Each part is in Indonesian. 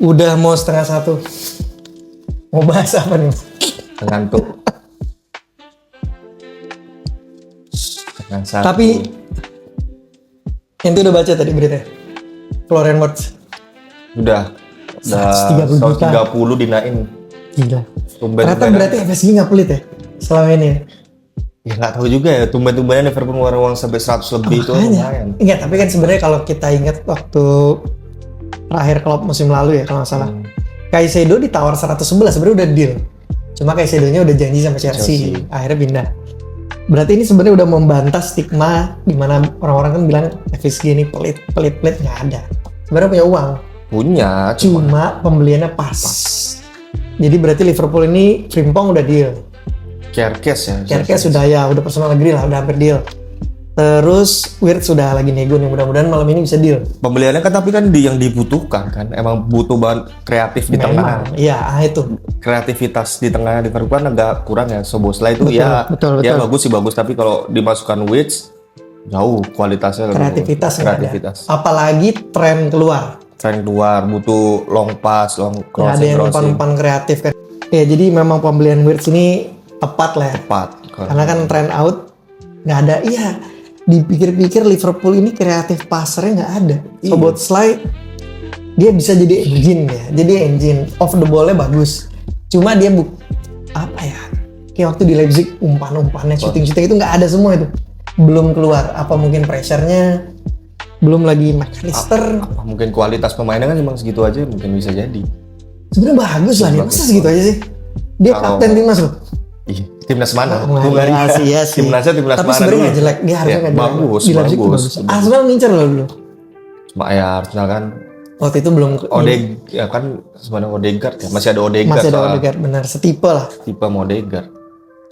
Udah mau 1:30. Mau bahas apa nih? Ngantuk. Dengan satu. Tapi ente udah baca tadi berita Florian Wirtz? Udah 130 juta. 130 dinain. Gila. Tumben Ternyata berarti FSG nggak pelit ya selama ini ya? Ya nggak tahu juga ya, tumben-tumbennya Liverpool ngeluarin uang sampai 100 lebih itu lumayan. Enggak, tapi kan sebenarnya kalau kita ingat waktu terakhir Klopp musim lalu ya kalau nggak salah, Caicedo ditawar 111 sebenarnya udah deal. Cuma Caicedo-nya udah janji sama Chelsea, akhirnya pindah. Berarti ini sebenarnya udah membantah stigma di mana orang-orang kan bilang FSG ini pelit nggak ada. Sebenarnya punya uang. Punya, Cuma pembeliannya pas. Jadi berarti Liverpool ini Frimpong udah deal. Kerkes sudah ya, udah personal agree lah, udah hampir deal. Terus Wirtz sudah lagi nego nih, mudah-mudahan malam ini bisa deal. Pembeliannya kan tapi kan yang dibutuhkan kan, emang butuh banget kreatif di tengah. Iya, itu. Kreativitas di tengah Liverpool kan agak kurang ya. Szoboszlai itu betul. ya bagus sih bagus, tapi kalau dimasukkan Wirtz jauh kualitasnya. Kreativitas. Apalagi tren keluar butuh long pass, long crossing. Ada yang umpan-umpan kreatif kan. Ya jadi memang pembelian Wirtz ini tepat lah ya. Karena kan tren out nggak ada. Iya, dipikir-pikir Liverpool ini kreatif passernya nggak ada. Szoboszlai dia bisa jadi engine ya. Jadi engine off the ball-nya bagus. Cuma dia apa ya? Kayak waktu di Leipzig umpan-umpannya, shooting-shooting itu nggak ada semua itu. Belum keluar. Apa mungkin pressure-nya belum lagi McAllister. Apa mungkin kualitas pemainnya kan memang segitu aja, mungkin bisa jadi. Sebenarnya bagus lah dia. Masa segitu aja sih? Dia kapten timnas loh. Iya, timnas mana? Hungaria sih. Timnas mana? Tapi sebenarnya nggak jelek, dia harusnya nggak jelek. Bagus. Arsenal ngincer loh dulu. Cuma ya Arsenal kan waktu itu belum. Ya kan sebenarnya Odegaard ya, masih ada Odegaard. Masih ada Odegaard, benar, setipe lah. Tipe Odegaard.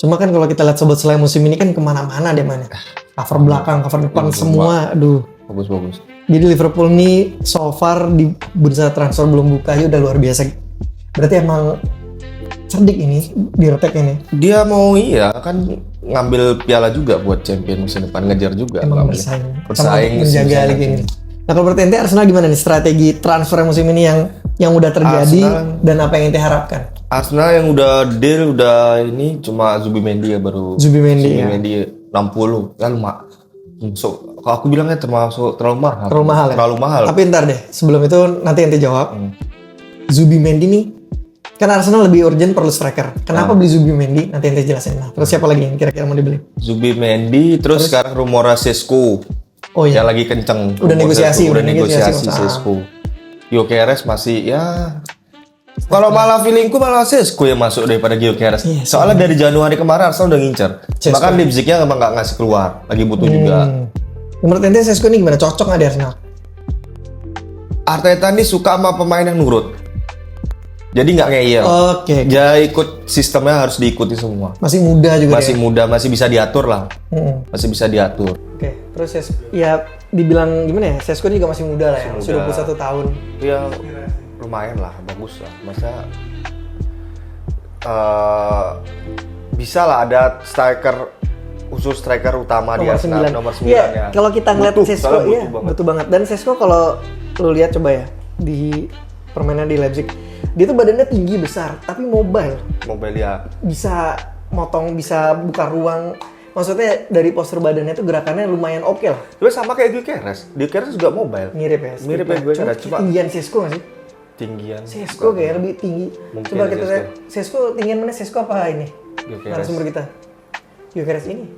Cuma kan kalau kita lihat Szoboszlai musim ini kan kemana-mana dia mainnya. Cover belakang, cover depan semua, aduh. Bagus. Jadi Liverpool nih so far di bursa transfer belum buka aja udah luar biasa. Berarti emang cerdik ini di Retek ini. Dia mau kan ngambil piala juga buat champion musim depan, ngejar juga. Emang bersaing menjaga liga ini. Nah kalau berarti ente Arsenal gimana nih strategi transfer musim ini yang udah terjadi dan apa yang ente harapkan? Arsenal yang udah deal ini cuma Zubimendi ya baru. Zubimendi 60 kan kalau aku bilangnya terlalu mahal. Terlalu mahal. Tapi ntar deh, sebelum itu nanti ente jawab. Zubimendi nih kan Arsenal lebih urgent perlu striker. Kenapa beli Zubimendi? Nanti ente jelasin. Nah, terus siapa lagi yang kira-kira mau dibeli? Zubimendi, terus sekarang rumornya Sesko. Oh iya. Yang lagi kenceng. Udah negosiasi Sesko. Gyökeres masih ya. Kalau malah feelingku malah Sesko yang masuk daripada Gyökeres. Iya, soalnya dari Januari kemarin Arsenal udah ngincer. Bahkan Leipzig-nya emang nggak ngasih keluar. Lagi butuh juga. Menurut ente Sesko ini gimana? Cocok nggak di Arsenal? Arteta ini suka sama pemain yang nurut. Jadi nggak ngeyel. Oke. Dia ikut sistemnya harus diikuti semua. Masih muda juga. Masih muda, masih bisa diatur lah. Masih bisa diatur. Oke. Terus ya dibilang gimana ya? Sesko juga masih muda lah ya. Sudah 21 tahun. Ya lumayan lah, bagus lah. Masa bisa lah ada striker utama di Arsenal nomor 9 ya. Kalau kita ngeliat Sesko ya butuh banget. Dan Sesko kalau lu lihat coba ya di permainan di Leipzig, dia tuh badannya tinggi besar tapi mobile ya. Bisa motong, bisa buka ruang. Maksudnya dari postur badannya tuh gerakannya lumayan oke lah. Tapi sama kayak Gyökeres juga mobile. Mirip ya Gyökeres. Cuma tinggian Sesko nggak sih? Tinggian Sesko kayak lebih tinggi. Mungkin coba kita lihat Sesko tinggian mana? Sesko apa ini? Narasumber kita Gyökeres ini.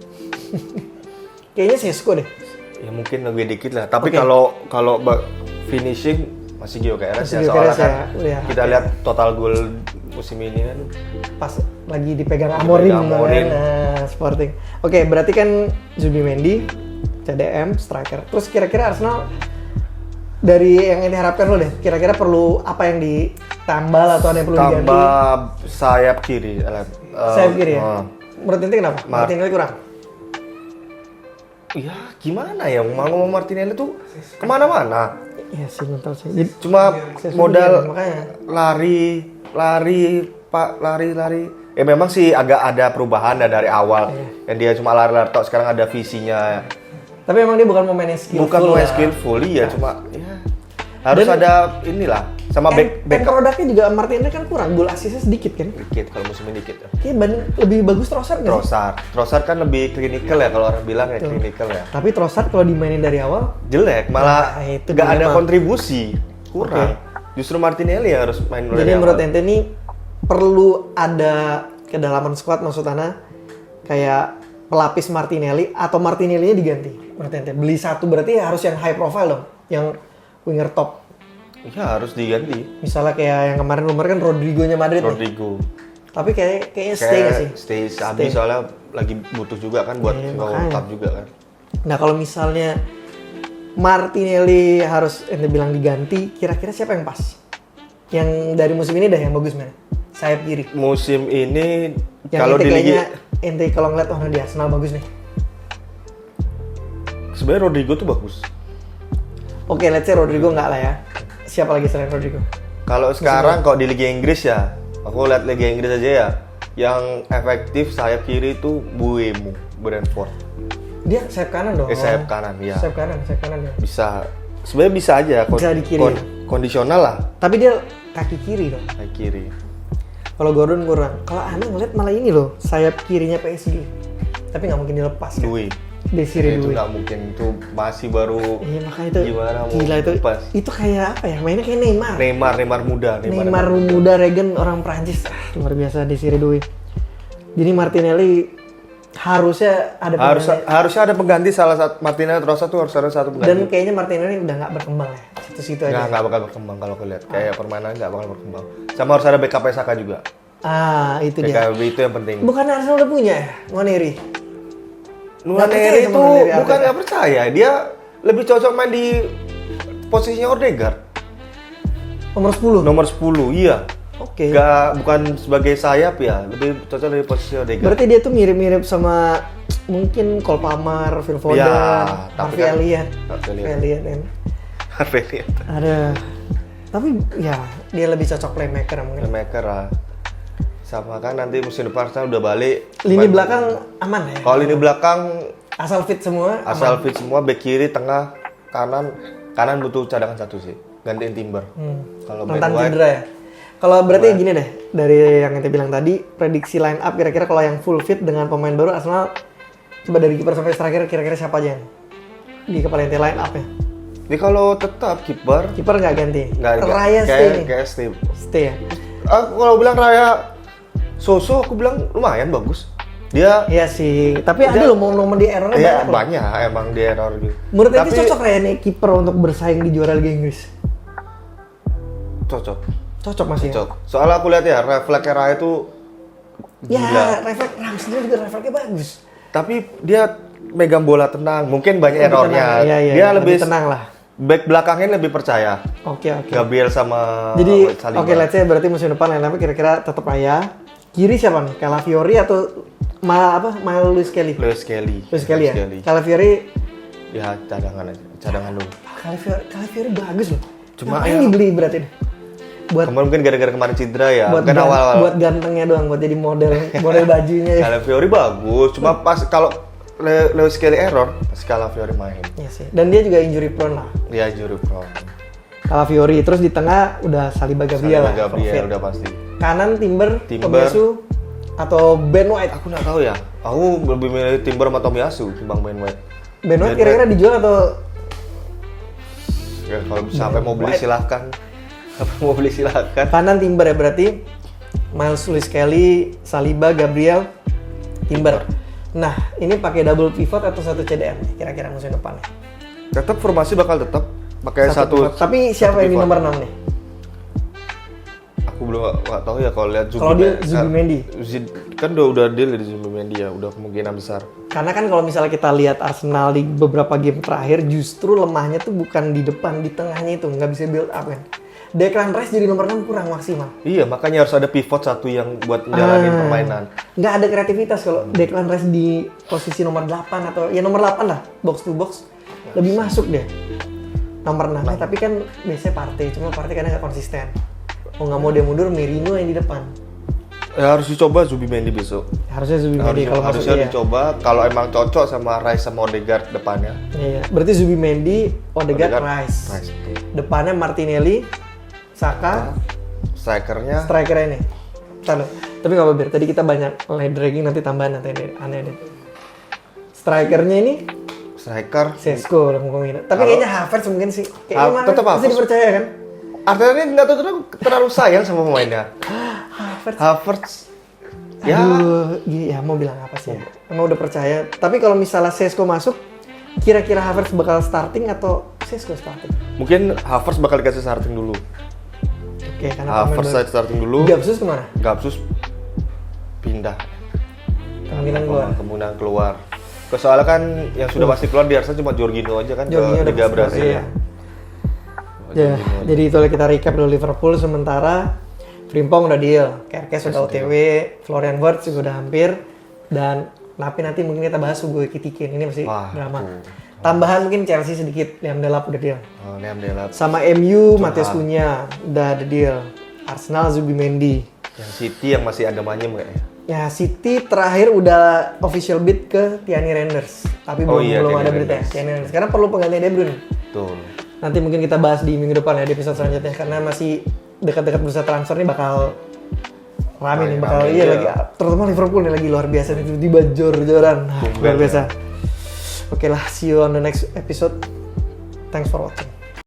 Kayaknya Sesko deh. Ya mungkin lebih dikit lah. Tapi kalau finishing masih Gyökeres ya, soalnya kan kita lihat total gol musim ini kan pas lagi dipegang Amorim. Sporting. Oke, berarti kan Zubimendi, CDM, striker. Terus kira-kira Arsenal dari yang ini harapkan lo deh, kira-kira perlu apa yang ditambal atau ada yang perlu diganti? Tambah sayap kiri. Sayap kiri ya? Menurut ente kenapa? Martinelli kurang? Ya gimana ya, mau ngomong Martinelli tuh kemana-mana. Iya sih, mental sih. Cuma modal lari. Ya memang sih agak ada perubahan dari awal. Yang dia cuma lari-lari tok, sekarang ada visinya. Tapi emang dia bukan pemain yang skillful. Bukan pemain skillful, iya cuma ya. Harus ada inilah sama backup. Produknya juga Martinelli kan kurang, gol asisnya sedikit kan? Dikit kalau musim ini dikit. Kayaknya lebih bagus Trossard nggak sih? Trossard kan lebih klinikal ya kalau orang bilang ya klinikal ya. Tapi Trossard kalau dimainin dari awal jelek, malah itu nggak ada kontribusi, kurang. Justru Martinelli yang harus main dari awal. Jadi menurut ente ini perlu ada kedalaman squad, maksud Ana kayak pelapis Martinelli atau Martinelli-nya diganti. Menurut ente beli satu berarti harus yang high profile dong, yang winger top. Ya harus diganti. Misalnya kayak yang kemarin rumor kan Rodrigo-nya Madrid. Rodrigo. Tapi kayaknya stay nggak sih? Stay soalnya lagi butuh juga kan buat World Cup juga kan. Nah kalau misalnya Martinelli harus ente bilang diganti, kira-kira siapa yang pas? Yang dari musim ini dah yang bagus mana? Sayap kiri. Musim ini yang kalau di liga ente kalau ngeliat di Arsenal bagus nih. Sebenarnya Rodrigo tuh bagus. Oke, let's say Rodrigo nggak lah ya. Siapa lagi selain Rodrigo? Kalau sekarang kalau di Liga Inggris ya, aku lihat Liga Inggris aja ya. Yang efektif sayap kiri itu Buemo, Brentford. Dia sayap kanan dong. Sayap kanan ya. Sayap kanan ya. Bisa. Sebenarnya bisa aja. Bisa di kiri. Kondisional lah. Tapi dia kaki kiri dong. Kaki kiri. Kalau Gordon kurang. Kalau Ana ngeliat malah ini loh, sayap kirinya PSG. Tapi nggak mungkin dilepas kan? Desire itu Doué. nggak mungkin, itu masih baru. Iya makanya itu gimana gila itu. lepas. Itu kayak apa ya? Mainnya kayak Neymar muda. Neymar muda Regen orang Prancis. Luar biasa Desire Doué. Jadi Martinelli harusnya ada pengganti salah satu. Martinelli Trossard tuh harus ada satu pengganti. Dan kayaknya Martinelli udah nggak berkembang ya. Situ-situ aja. Nggak bakal berkembang kalau aku lihat. Kayak permainan nggak bakal berkembang. Sama harus ada backup Saka juga. Itu dia. Itu yang penting. Bukan Arsenal udah punya ya? Nwaneri itu bukan nggak percaya, dia lebih cocok main di posisinya Odegaard. Nomor 10, iya. Oke. Bukan sebagai sayap ya, lebih cocok dari posisi Odegaard. Berarti dia tuh mirip-mirip sama mungkin Cole Palmer, Phil Foden, Harvey Elliott kan. Ada. Tapi ya dia lebih cocok playmaker mungkin. Playmaker lah. Sama kan nanti musim depan Arsenal udah balik. Lini belakang aman ya? Kalau lini belakang asal fit semua, back kiri, tengah, kanan butuh cadangan satu sih. Gantiin Timber. Kalau rentan cedera ya. Kalau berarti gini deh, dari yang kita bilang tadi, prediksi line up kira-kira kalau yang full fit dengan pemain baru Arsenal, coba dari kiper sampai striker kira-kira siapa aja yang di kepala inti line up ya? Ini kalau tetap kiper nggak ganti. Raya stay ya. Aku kalau bilang Raya Soso, aku bilang lumayan bagus. Dia iya sih, tapi ada loh momen di errornya ya, banyak emang di error gitu. Menurut tapi cocok Raya nih kiper untuk bersaing di juara Liga Inggris? Cocok masih. Cocok. Soalnya aku lihat ya refleksnya Raya itu ya, refleks Ramsdale juga refleksnya bagus. Tapi dia megang bola tenang, mungkin banyak errornya. Dia lebih tenang lah. Back belakangnya lebih percaya. Oke. Gabriel sama jadi let's say berarti musim depan line-up kira-kira tetap Raya. Kiri siapa nih? Calafiori atau Luis Kelly ya? Calafiori ya cadangan dulu. Calafiori bagus loh. Cuma ini dibeli berarti deh. Mungkin gara-gara kemarin cedera ya. Buat gantengnya doang, buat jadi model bajunya. Calafiori bagus, cuma pas kalau Luis Kelly error, pas Calafiori main. Iya sih. Dan dia juga injury prone lah. Iya, injury prone. Calafiori, terus di tengah udah Saliba Gabriel udah pasti. Kanan Timber. Tomiyasu atau Ben White? Aku nggak tahu ya. Aku lebih milih Timber sama Tomiyasu ketimbang Ben White. Ben White kira-kira dijual atau? Ya, kalau sampai mau beli silahkan. Kanan Timber ya berarti. Miles Lewis Kelly, Saliba, Gabriel, Timber. Nah, ini pakai double pivot atau satu CDM kira-kira musim depan? Tetap formasi bakal tetap pakai satu. Tapi siapa yang di nomor 6 nih? Aku belum nggak tahu ya kalau lihat Zubimendi. Kan udah deal di Zubimendi ya, udah kemungkinan besar. Karena kan kalau misalnya kita lihat Arsenal di beberapa game terakhir justru lemahnya tuh bukan di depan, di tengahnya itu nggak bisa build up kan. Declan Rice jadi nomor 6 kurang maksimal. Iya, makanya harus ada pivot satu yang buat menjalani permainan. Nggak ada kreativitas kalau Declan Rice di posisi nomor 8 atau ya nomor 8 lah, box to box. Lebih masuk deh. Nomor 6 tapi kan biasanya Partey, cuma Partey kadang nggak konsisten. Mau nggak mau dia mundur, Merino yang di depan. Ya, harus dicoba Zubimendi besok. Harusnya Zubimendi kalau masuk harusnya iya. dicoba kalau emang cocok sama Rice sama Odegaard depannya. Iya, berarti Zubimendi, Odegaard, Rice. Betul. Depannya Martinelli, Saka, Strikernya strikernya ini. Tahu. Tapi nggak apa-apa, Tadi kita banyak line dragging nanti tambahan nanti aneh deh. Strikernya ini striker. Sesko ngomongin. Tapi kayaknya Havertz mungkin sih. Kayaknya tetap masih Havertz. dipercaya kan? Arteta ini nggak tahu terlalu sayang sama pemainnya. Havertz. Ya. Aduh, ya mau bilang apa sih? Emang udah percaya. Tapi kalau misalnya Sesko masuk, kira-kira Havertz bakal starting atau Sesko starting? Mungkin Havertz bakal dikasih starting dulu. Oke, karena Havertz pemain starting dulu. Gabsus kemana? Gabsus pindah. Kemungkinan keluar. Soalnya kan yang sudah pasti keluar di Arsenal cuma Jorginho aja kan Jorginho ke Liga udah Brasil. iya. Ya, jadi itu kita recap dulu Liverpool. Sementara Frimpong udah deal, Kerkes udah OTW, Florian Wirtz juga udah hampir, dan nanti mungkin kita bahas Hugo Ekitike. Ini masih drama. Tambahan mungkin Chelsea sedikit, Liam Delap udah deal. Oh, Liam Delap. Sama MU, Matheus Cunha udah ada deal. Arsenal, Zubimendi. Yang City yang masih ada manyem kayaknya. Ya, City terakhir udah official bid ke Tierney Reinders, tapi belum ada berita ya, Tierney Reinders. Karena perlu pengganti De Bruyne. Betul. Nanti mungkin kita bahas di minggu depan ya, di episode selanjutnya, karena masih dekat-dekat bursa transfer nih bakal rame nih, lagi, terutama Liverpool nih lagi luar biasa nih, tiba-tiba jor-joran, luar biasa. Oke lah, see you on the next episode. Thanks for watching.